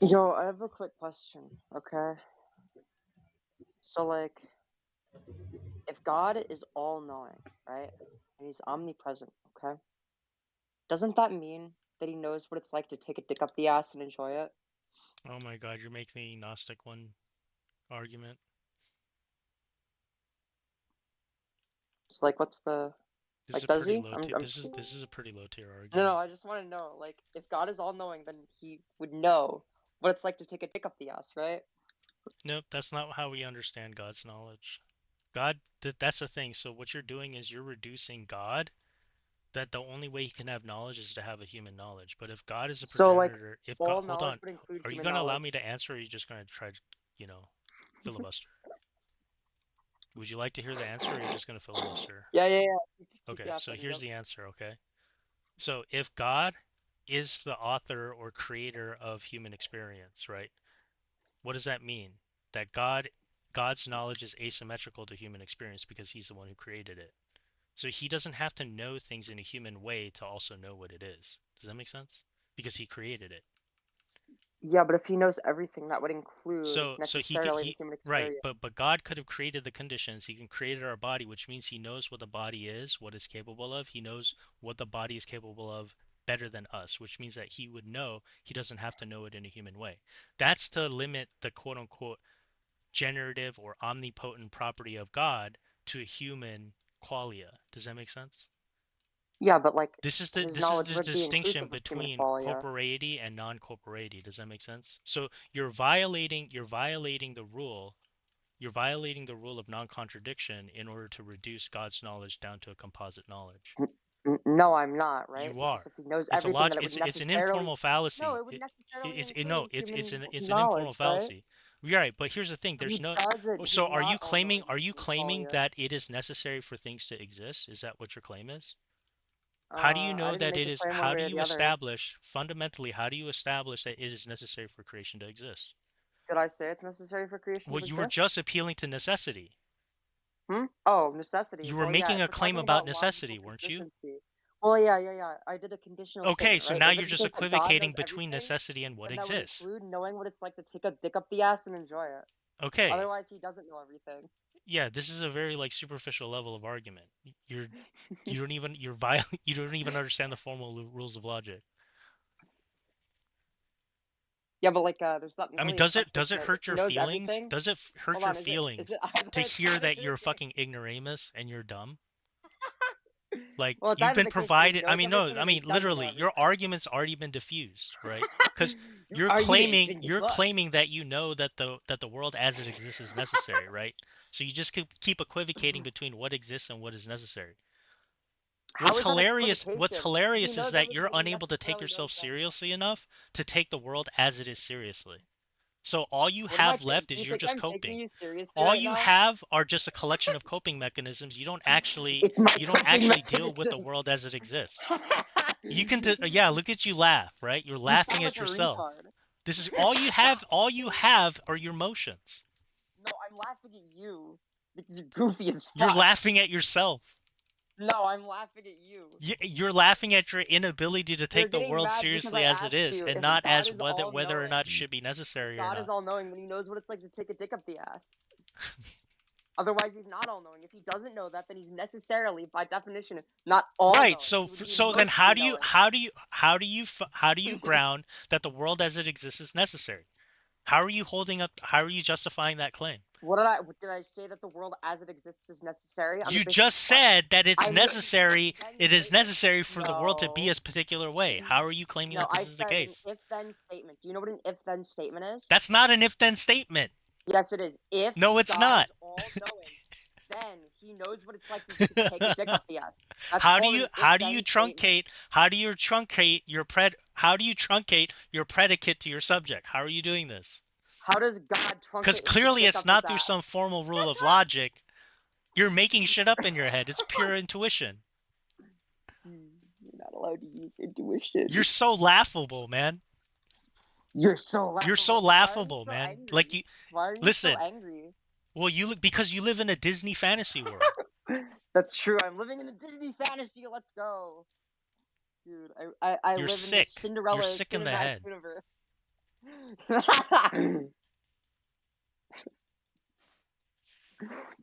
Yo, I have a quick question, okay? So, like, if God is all-knowing, right? And he's omnipresent, okay? Doesn't that mean that he knows what it's like to take a dick up the ass and enjoy it? Oh my God, you're making the Gnostic one argument. It's like, what's the This is like? a Does pretty he? low I'm, tier. I'm This is a pretty low tier no, argument. I just want to know, like, if God is all-knowing, then he would know what it's like to take a dick up the ass, right? Nope, that's not how we understand God's knowledge. That's the thing. So what you're doing is you're reducing God that the only way he can have knowledge is to have a human knowledge. But if God is a So, like, progenitor, if God, all hold knowledge on, would include are you human going to allow me knowledge. to answer, or are you just going to try to, you know, filibuster? Would you like to hear the answer, or are you just going to filibuster? Yeah, yeah, yeah. Keep Okay, so yapping, here's yep. the answer, okay? So if God is the author or creator of human experience, right? What does that mean? That God's knowledge is asymmetrical to human experience because he's the one who created it. So he doesn't have to know things in a human way to also know what it is. Does that make sense? Because he created it. Yeah, but if he knows everything, that would include So he could necessarily the he human right, experience. but God could have created the conditions. He can create our body, which means he knows what the body is, what it's capable of. He knows what the body is capable of better than us, which means that he would know he doesn't have to know it in a human way. That's to limit the quote unquote generative or omnipotent property of God to a human qualia. Does that make sense? Yeah, but like This is the his this is knowledge the would be distinction inclusive of human between qualia. corporeity and non-corporeity. Does that make sense? So you're violating the rule of non-contradiction in order to reduce God's knowledge down to a composite knowledge. No, I'm not, right? You Because are. if he knows It's a everything, then log. it would It's an necessarily informal no, fallacy. it would necessarily No. include human It's an informal knowledge, right? fallacy. You're right, but here's the thing. But There's he no. doesn't. So He's not all knowing are with you human claiming qualia. that it is necessary for things to exist? Is that what your claim is? How do you I know didn't that make it a is? claim one How do way or you the other. establish fundamentally? How do you establish that it is necessary for creation to exist? Did I say it's necessary for creation Well, to you were exist? just appealing to necessity. Hmm? Oh, necessity. You were Well, yeah, making if a we're claim talking about about necessity, logical weren't you? consistency. Well, yeah, yeah, yeah. I did a conditional Okay, statement, so right? now If you're it's the just case that God equivocating knows between everything, necessity and what then that would exists. include knowing what it's like to take a dick up the ass and enjoy it. Okay, Otherwise, he doesn't know everything. yeah, this is a very like superficial level of argument. You're you don't even you don't even understand the formal rules of logic. Yeah, but like, there's not I mean, really a does contradiction it there. If hurt he your knows feelings? everything, Does it hold hurt your on, is feelings it? I to thought it's hear out of that it you're again. fucking ignoramus and you're dumb? Like Well, it's you've either been the case that he provided. I knows mean, no, everything I or that he mean doesn't know literally, your everything. argument's already been diffused, right? Because Your argument has been you're debunked. claiming that you know that the world as it exists is necessary, right? So you just keep equivocating between what exists and what is necessary. How is that What's equivocation? If he hilarious is knows that you're everything, then he unable to take necessarily knows yourself that. seriously enough to take the world as it is seriously. So all you What am I have taking? left Do you is you're think just I'm taking coping. you seriously All right you now? have are just a collection of coping mechanisms. It's my You don't coping actually deal with the mechanism. world as it exists. Yeah, look at you laugh, right? You're You sound laughing like at a yourself. retard. This is all you have are your emotions. No, I'm laughing at you because you're goofy as You're fuck. laughing at yourself. No, I'm laughing at you. You're laughing at your inability to You're take the getting world mad because seriously I as it asked is you and if not God as is all whether or knowing. not it should be If necessary or God is not. all knowing, then he knows what it's like to take a dick up the ass. Otherwise, he's not all knowing. If he doesn't know that, then he's necessarily, by definition, not all Right. knowing. He would be So then mostly knowing. how do you ground that the world as it exists is necessary? How are you justifying that claim? What did I say that the world as it exists is necessary on the You basis just of what? said that it's I made an if necessary. then It is statement. necessary for the world to be No. a particular way. How are you claiming No, that I this is the said an case? if then statement. Do you know what an if then statement is? That's not an if then statement. Yes, it is. If No, it's God not. is all knowing, then he knows what it's like to take a dick up the ass. That's called an if then statement. how do you truncate your predicate to your subject? How are you doing this? How does God Because truncate his clearly dick it's up his not through ass? some formal rule of logic. You're making shit up in your head. It's pure intuition. You're not allowed to use intuition. You're so laughable, man. You're so You're so laughable. Why are you laughable, so man. Like angry? you Why are you so listen. angry? Well, because you live in a Disney fantasy world. That's true. I'm living in a Disney fantasy. Let's go. Dude, I You're live in the sick. You're Cinderella sick in the cinematic head. universe.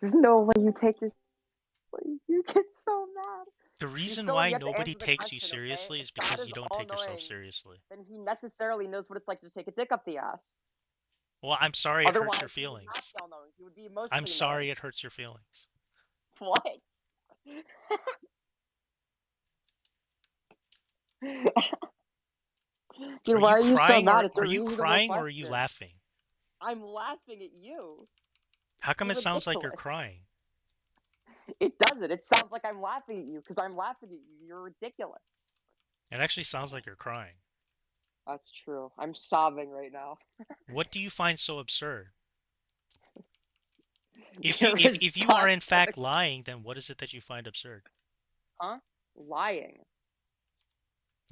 There's no way you take your you get so mad. The You reason still why you have to nobody answer the takes you question, okay? seriously If is God because is you don't all take yourself knowing, seriously. then he necessarily knows what it's like to take a dick up the ass. Well, I'm sorry it hurts your Otherwise, he would not feelings. be all knowing. He would be I'm mostly sorry knowing. it hurts your feelings. What? Dude, Are why you are you so crying mad? or It's a are you reasonable crying or are you question. laughing? I'm laughing at you. How come You're it sounds like you're ridiculous. crying? It doesn't. It sounds like I'm laughing at you because I'm laughing at you. You're ridiculous. It actually sounds like you're crying. That's true. I'm sobbing right now. What do you find so absurd? If you Your if you are in response to the fact lying, then what is it that you find absurd? huh? Lying.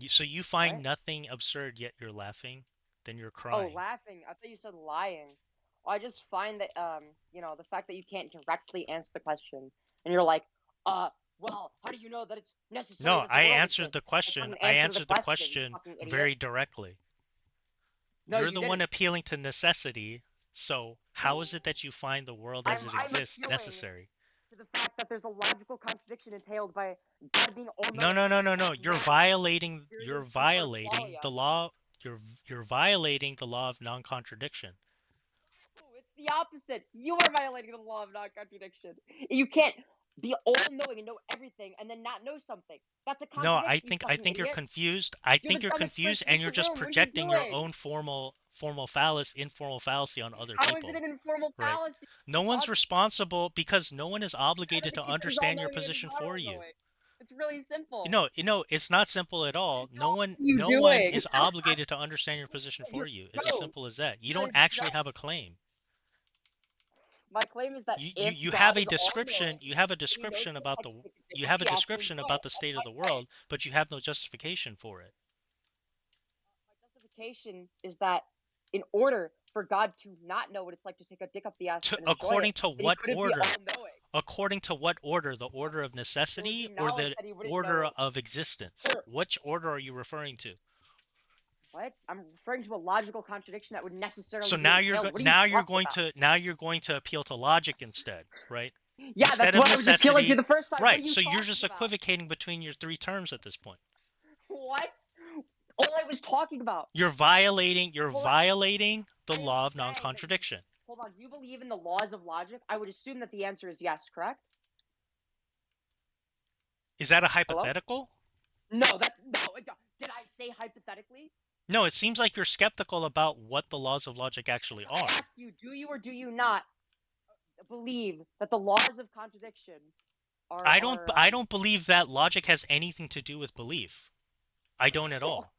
So you find What? nothing absurd yet you're laughing, then you're Oh, crying. laughing. I thought you said lying. Well, I just find that the fact that you can't directly answer the question and you're like, well, how do you know that it's necessary No, that the I world answered the exists? Like question. fucking I answer the answered the question, you question fucking idiot. very directly. No, You're you the one didn't. appealing to necessity. So how is it that you find the world as it I'm exists appealing necessary? to the fact that there's a logical contradiction entailed by God being all No, knowing no, and no, then no, no. not You're knowing violating you're experience imper violating qualia. the law. You're violating the law of non-contradiction. No, it's the opposite. You are violating the law of non-contradiction. You can't be all-knowing and know everything and then not know something. That's a No, contradiction, you I fucking think you're idiot. confused. I You're think the you're dumbest confused person and in you're the just room. What are you projecting your doing? own formal fallacy, informal fallacy on other How is it people. an informal Right. fallacy? No What are you one's talking responsible because no one is about? obligated If to he says understand your all-knowing and then he's position not for you. all-knowing. It's really simple. No, it's not simple at all. What are you No one doing? is obligated to understand your position for you. It's as No. simple as that. You don't You're, no. actually have a claim. My claim is that if You God have a is description, all-knowing, he knows what it's about like to take a dick you up have a the ass and description enjoy about it. the That's state of my the claim. world, but you have no justification for it. My justification is that in order for God to not know what it's like to take a dick up the ass and enjoy it, According to then he what couldn't be order? all-knowing. According to what order? The order of It would be necessity or knowledge the that he wouldn't order know. of existence? Which order are you referring to? What? I'm referring to a logical contradiction that would necessarily So be entailed. What are you talking about? now you're going to appeal to logic instead, right? Yeah, Instead that's of what I was appealing to necessity, the first time. What are right? you So you're talking just about? equivocating between your three terms at this point. What? All I was talking about. You're Hold on. violating the I am law of saying that you. non-contradiction. Hold on. You believe in the laws of logic? I would assume that the answer is yes, correct? Is that a Hello? hypothetical? No, that's no. Did I say hypothetically? No, it seems like you're skeptical about what the laws of logic actually I are. asked you, do you or do you not believe that the laws of contradiction are I don't believe that logic has anything to do with belief. I don't at all.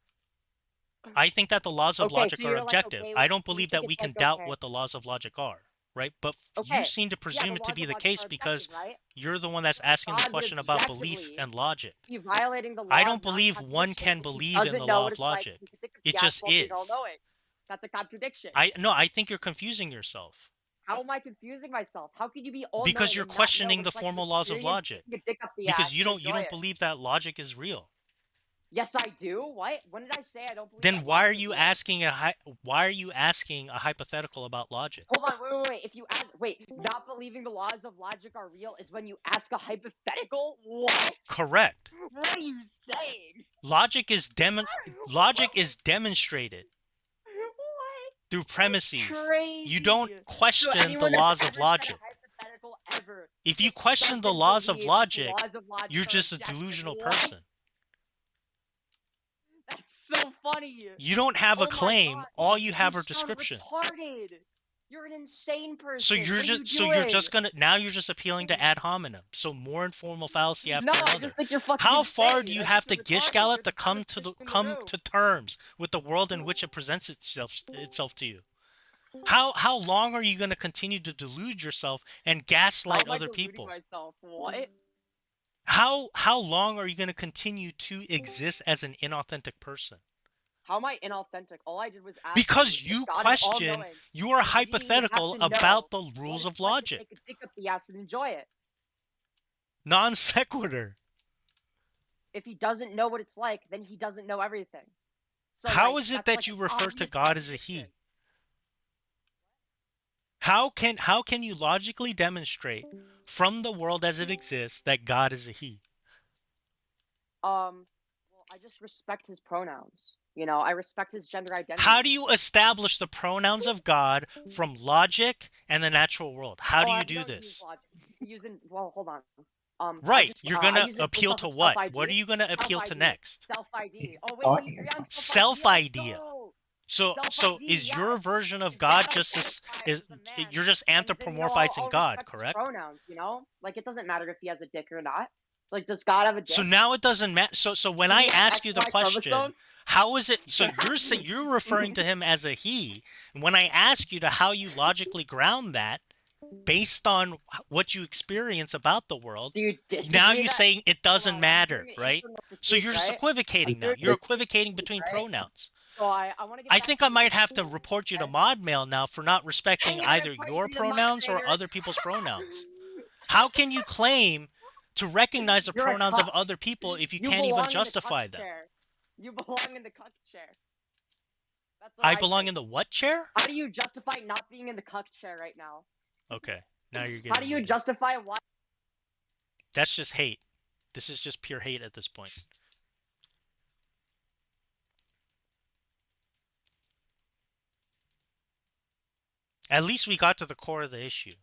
I think that the laws of okay? logic So are you're like objective. okay with I don't you believe think that it's we can like doubt okay, what the laws of logic are, right? But you okay, seem to yeah, the presume it to laws be of the logic case are objective, because right? you're the one that's So asking the God would question about belief objectively and logic. be violating the I law don't of believe one non-contradiction can if he believe in doesn't the know law what of it's like to logic. take a dick up It the ass just while being is. all-knowing. That's a contradiction. I think you're confusing yourself How am I confusing myself? How could you be because all-knowing you're and not know questioning what the it's like to formal laws of experience logic. taking a dick up the Because ass and you enjoy don't it? believe that logic is real. Yes, I do. What? When did I say I don't believe Then that logic is real? why are you asking a hypothetical about logic? Hold on, wait. If you ask, wait, not believing the laws of logic are real is when you ask a hypothetical? What? Correct. What are you saying? Logic is demonstrated What? through That's premises. You don't crazy. So question the anyone that's laws of ever said a logic. hypothetical ever If you just question the doesn't laws of believe that the logic, laws of logic you're are just a objective. delusional What? person. That's so funny. You don't have a Oh my claim. god. All you You have are sound descriptions. retarded. You're an insane person. What are you So you're doing? just gonna now you're just appealing to ad hominem. So more informal fallacy No, after I another. just think you're fucking How far do insane. you I think have you're to gish retarded. You're gallop to the dumbest person in the come room. to terms with the world in which it presents itself to you? How long are you gonna continue to delude yourself and How gaslight am I other deluding people? myself? What? How long are you gonna continue to exist as an inauthentic person? How am I inauthentic? All I did was ask you Because if you God is all question knowing, your then wouldn't he have hypothetical to know about the what rules of it's like to logic. take a dick up the ass and enjoy it? Non sequitur. If he doesn't know what it's like, then he doesn't know everything. So How like is it that's that like you an refer to obvious God as a contradiction. he? How can you logically demonstrate from the world as it exists that God is a he? Well, I just respect his pronouns. You know, I respect his gender How do identity. you establish the pronouns of God from logic and the natural world? How Oh, do I you do don't use this? logic. Using well, hold on. Right, you're I gonna use it based appeal off to of self what? What are ID. you gonna Self appeal to ID. next? Self ID. Oh wait, we Talking agree on about? self ID. Self Let's idea. go. So Self so ID. is your Yes. version of If God God just as identifies is as a man, you're just then anthropomorphizing I'll God, respect his correct? pronouns. You know, like it doesn't matter if he has a dick or not. Like, does God have a So dick? now it doesn't matter. So when Does I he have ask you the XY question, chromosomes? how is it? So you're referring to him as a he, and when I ask you to how you logically ground that based on what you experience about the world, Do you now disagree you're that? saying it Hold doesn't on, I'm matter, hearing an right? answer with the So truth, you're just right? I'm equivocating now. hearing You're an answer with equivocating the truth, between right? pronouns. So I want to get I back think to I the might have to original, report you to okay? mod mail now for not respecting Hey, I either report your you to pronouns or moderator. other people's pronouns. How can you claim to recognize the You're a pronouns of cuck. other people if you You can't even belong in the cuck justify them? chair. You belong in the cuck chair. That's what I I belong think. in the what chair? How do you justify not being in the cuck chair right now? Okay, now you're How do getting you heated. justify why? That's just hate. This is just pure hate at this point. At least we got to the core of the issue.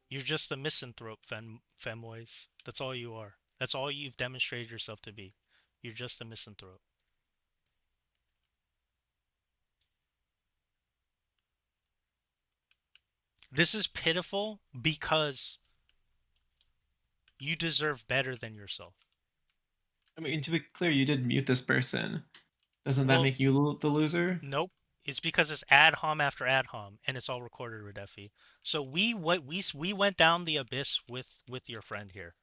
You're just a misanthrope, femoyz. That's all you are. That's all you've demonstrated yourself to be. You're just a misanthrope. This is pitiful because you deserve better than yourself. I mean, to be clear, you did mute this person. Doesn't that Well, make you the loser? nope. It's because it's ad hom after ad hom, and it's all recorded, Redefi. So we went down the abyss with your friend here,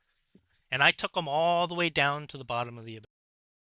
and I took him all the way down to the bottom of the abyss.